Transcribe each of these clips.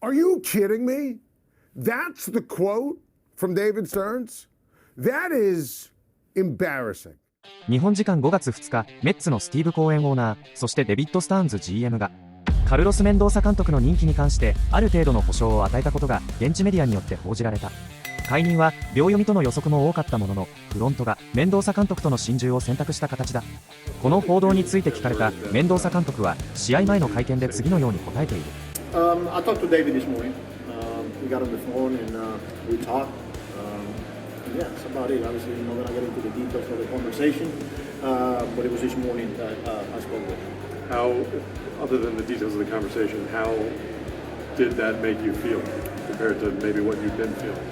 Are you kidding me? That's the quote from David Stearns? That is embarrassing. 日本時間5月2日、メッツのスティーブ・コーエンオーナー、そしてデビッド・スターンズ GM が、カルロス・メンドーサ監督の任期に関して、ある程度の保証を与えたことが、現地メディアによって報じられた。解任は、秒読みとの予測も多かったものの、フロントが、メンドーサ監督との心中を選択した形だ。この報道について聞かれた、メンドーサ監督は、試合前の会見で次のように答えている。I talked to David this morning. We got on the phone and we talked. Yeah, that's about it. Obviously, we're not going to get into the details of the conversation, but it was this morning that I spoke with him. How, other than the details of the conversation, how did that make you feel compared to maybe what you've been feeling?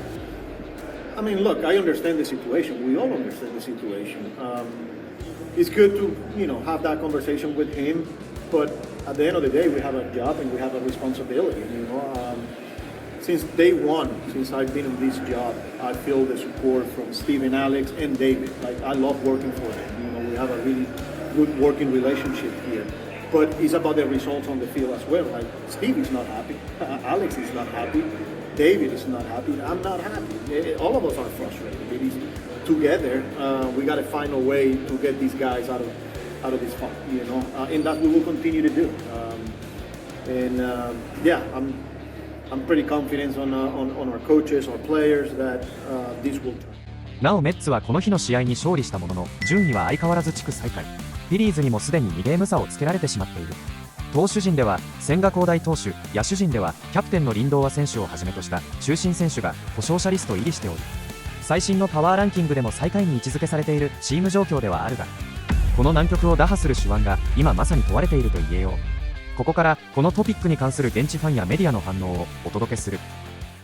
I mean, look, I understand the situation. We all understand the situation. It's good to, have that conversation with him, but at the end of the day, we have a job and we have a responsibility, Since day one, since I've been in this job, I feel the support from Steve and Alex and David. Like, I love working for them. We have a really good working relationship here. But it's about the results on the field as well. Like, Steve is not happy. Alex is not happy. David is not happy. I'm not happy. All of us are frustrated. It is together. We got to find a way to get these guys out of this funk, and that we will continue to do. I'm pretty confident on our coaches, our players that this will turn. なおメッツはこの日の試合に勝利したものの、順位は相変わらず地区最下位。フィリーズにもすでに2ゲーム差をつけられてしまっている。投手陣では千賀滉大投手、野手陣ではキャプテンのリンドーア選手をはじめとした中心選手が故障者リスト入りしており、最新のパワーランキングでも最下位に位置づけされているチーム状況ではあるが、この難局を打破する手腕が今まさに問われていると言えよう。ここからこのトピックに関する現地ファンやメディアの反応をお届けする。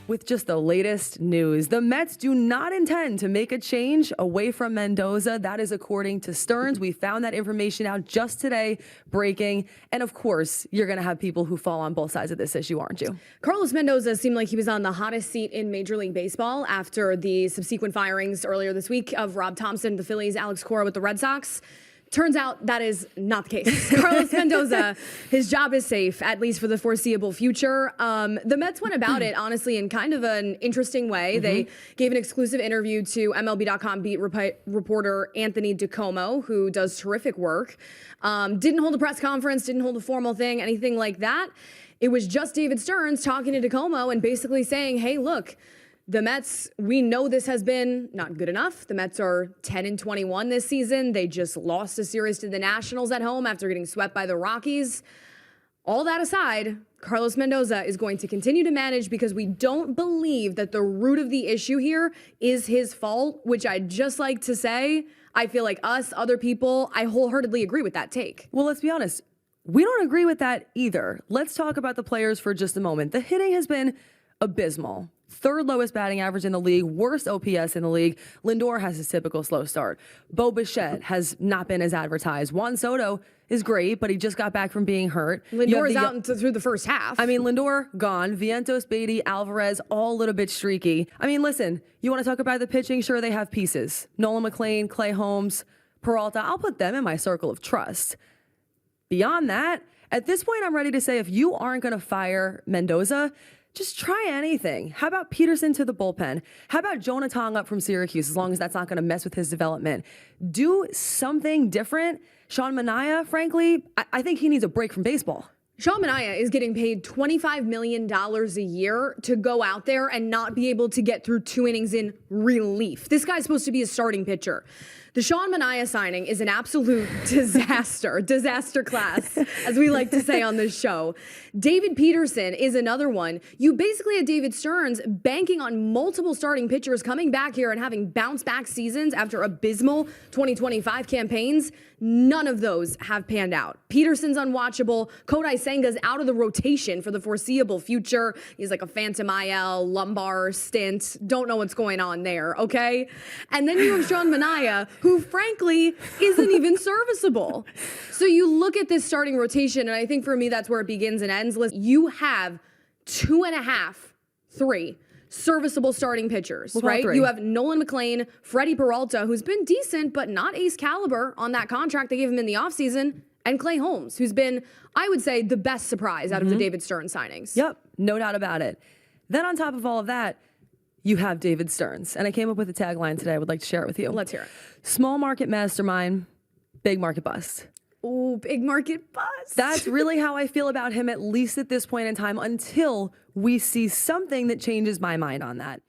With just the latest news, the Mets do not intend to make a change away from Mendoza. That is according to Stearns. We found that information out just today, breaking. And of course, you're going to have people who fall on both sides of this issue, aren't you? Carlos Mendoza seemed like he was on the hottest seat in Major League Baseball after the subsequent firings earlier this week of Rob Thompson, the Phillies, Alex Cora with the Red Sox. Turns out that is not the case. Carlos Mendoza, his job is safe, at least for the foreseeable future. The Mets went about it, honestly, in kind of an interesting way. They gave an exclusive interview to MLB.com beat reporter Anthony DiComo, who does terrific work. Didn't hold a press conference, didn't hold a formal thing, anything like that. It was just David Stearns talking to DiComo and basically saying, hey, look, the Mets, we know this has been not good enough. The Mets are 10-21 this season. They just lost a series to the Nationals at home after getting swept by the Rockies. All that aside, Carlos Mendoza is going to continue to manage because we don't believe that the root of the issue here is his fault, which I'd just like to say, I feel like us, other people, I wholeheartedly agree with that take. Well, let's be honest. We don't agree with that either. Let's talk about the players for just a moment. The hitting has been abysmal. Third lowest batting average in the league, worst OPS in the league. Lindor has his typical slow start. Bo Bichette has not been as advertised. Juan Soto is great, but he just got back from being hurt. Lindor is out through the first half. I mean, Lindor gone. Vientos, Beatty, Alvarez, all a little bit streaky. I mean, listen, you want to talk about the pitching? Sure, they have pieces. Nolan McLean, Clay Holmes, Peralta. I'll put them in my circle of trust. Beyond that, at this point, I'm ready to say if you aren't going to fire Mendoza, just try anything. How about Peterson to the bullpen? How about Jonah Tong up from Syracuse, as long as that's not going to mess with his development? Do something different. Sean Manaea, frankly, I think he needs a break from baseball. Sean Manaea is getting paid $25 million a year to go out there and not be able to get through 2 innings in relief. This guy's supposed to be a starting pitcher. The Sean Manaea signing is an absolute disaster class, as we like to say on this show. David Peterson is another one. You basically had David Stearns banking on multiple starting pitchers coming back here and having bounce-back seasons after abysmal 2025 campaigns. None of those have panned out. Peterson's unwatchable. Kodai Senga's out of the rotation for the foreseeable future. He's like a phantom IL, lumbar stint. Don't know what's going on there, okay? And then you have Sean Manaea, who frankly isn't even serviceable. So you look at this starting rotation, and I think for me that's where it begins and ends. You have 2.5, 3 serviceable starting pitchers, right? You have Nolan McLean, Freddie Peralta, who's been decent but not ace caliber on that contract they gave him in the offseason, and Clay Holmes, who's been, I would say, the best surprise out of the David Stearns signings. Yep, no doubt about it. Then on top of all of that, you have David Stearns. And I came up with a tagline today I would like to share it with you. Let's hear it. Small market mastermind, big market bust. Ooh, big market bust. That's really how I feel about him, at least at this point in time, until we see something that changes my mind on that.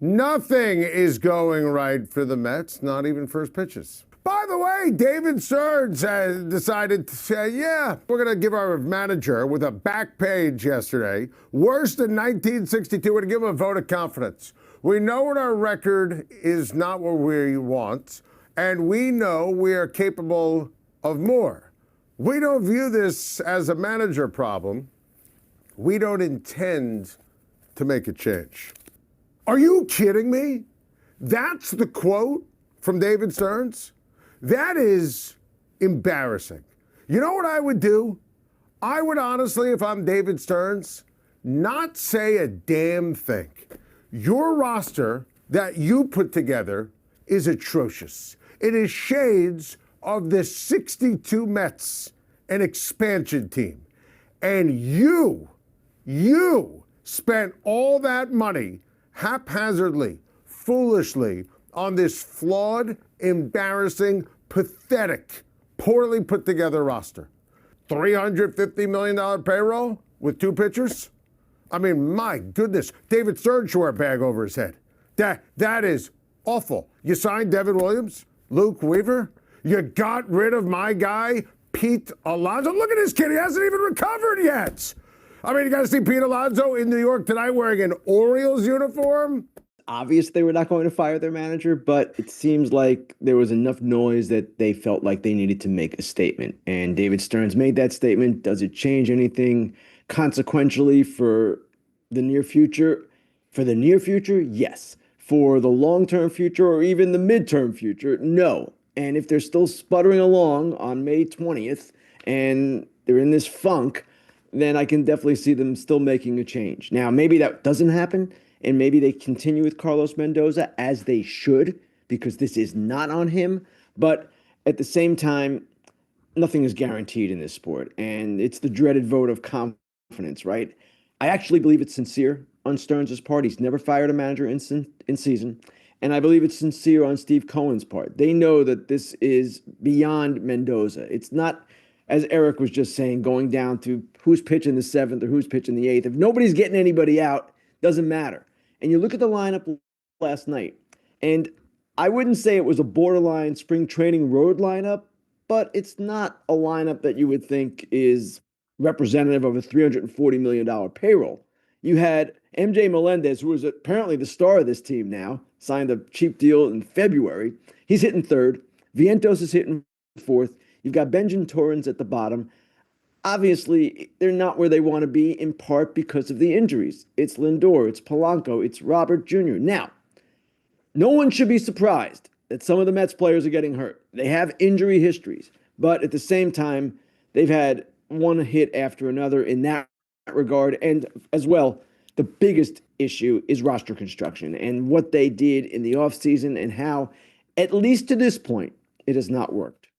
Nothing is going right for the Mets, not even first pitches. By the way, David Stearns decided to say, yeah, we're going to give our manager with a back page yesterday, worse than 1962, we're going to give him a vote of confidence. We know what our record is not what we want, and we know we are capable of more. We don't view this as a manager problem. We don't intend to make a change. Are you kidding me? That's the quote from David Stearns? That is embarrassing. You know what I would do? I would honestly, if I'm David Stearns, not say a damn thing. Your roster that you put together is atrocious. It is shades of the 62 Mets, an expansion team. And you spent all that money haphazardly, foolishly, on this flawed, embarrassing, pathetic, poorly put together roster. $350 million payroll with two pitchers? I mean, my goodness, David Stearns wore a bag over his head. That is awful. You signed Devin Williams, Luke Weaver. You got rid of my guy, Pete Alonso. Look at this kid, he hasn't even recovered yet. I mean, you got to see Pete Alonso in New York tonight wearing an Orioles uniform. Obvious they were not going to fire their manager, but it seems like there was enough noise that they felt like they needed to make a statement. And David Stearns made that statement. Does it change anything consequentially for the near future? For the near future, yes. For the long-term future or even the midterm future, no. And if they're still sputtering along on May 20th and they're in this funk, then I can definitely see them still making a change. Now, maybe that doesn't happen. And maybe they continue with Carlos Mendoza, as they should, because this is not on him. But at the same time, nothing is guaranteed in this sport. And it's the dreaded vote of confidence, right? I actually believe it's sincere on Stearns' part. He's never fired a manager in season. And I believe it's sincere on Steve Cohen's part. They know that this is beyond Mendoza. It's not, as Eric was just saying, going down to who's pitching the seventh or who's pitching the eighth. If nobody's getting anybody out, doesn't matter. And you look at the lineup last night, and I wouldn't say it was a borderline spring training road lineup, but it's not a lineup that you would think is representative of a $340 million payroll. You had MJ Melendez, who is apparently the star of this team now, signed a cheap deal in February. He's hitting third. Vientos is hitting fourth. You've got Benjamin Torrens at the bottom. Obviously, they're not where they want to be, in part because of the injuries. It's Lindor, it's Polanco, it's Robert Jr. Now, no one should be surprised that some of the Mets players are getting hurt. They have injury histories, but at the same time, they've had one hit after another in that regard. And as well, the biggest issue is roster construction and what they did in the offseason and how, at least to this point, it has not worked.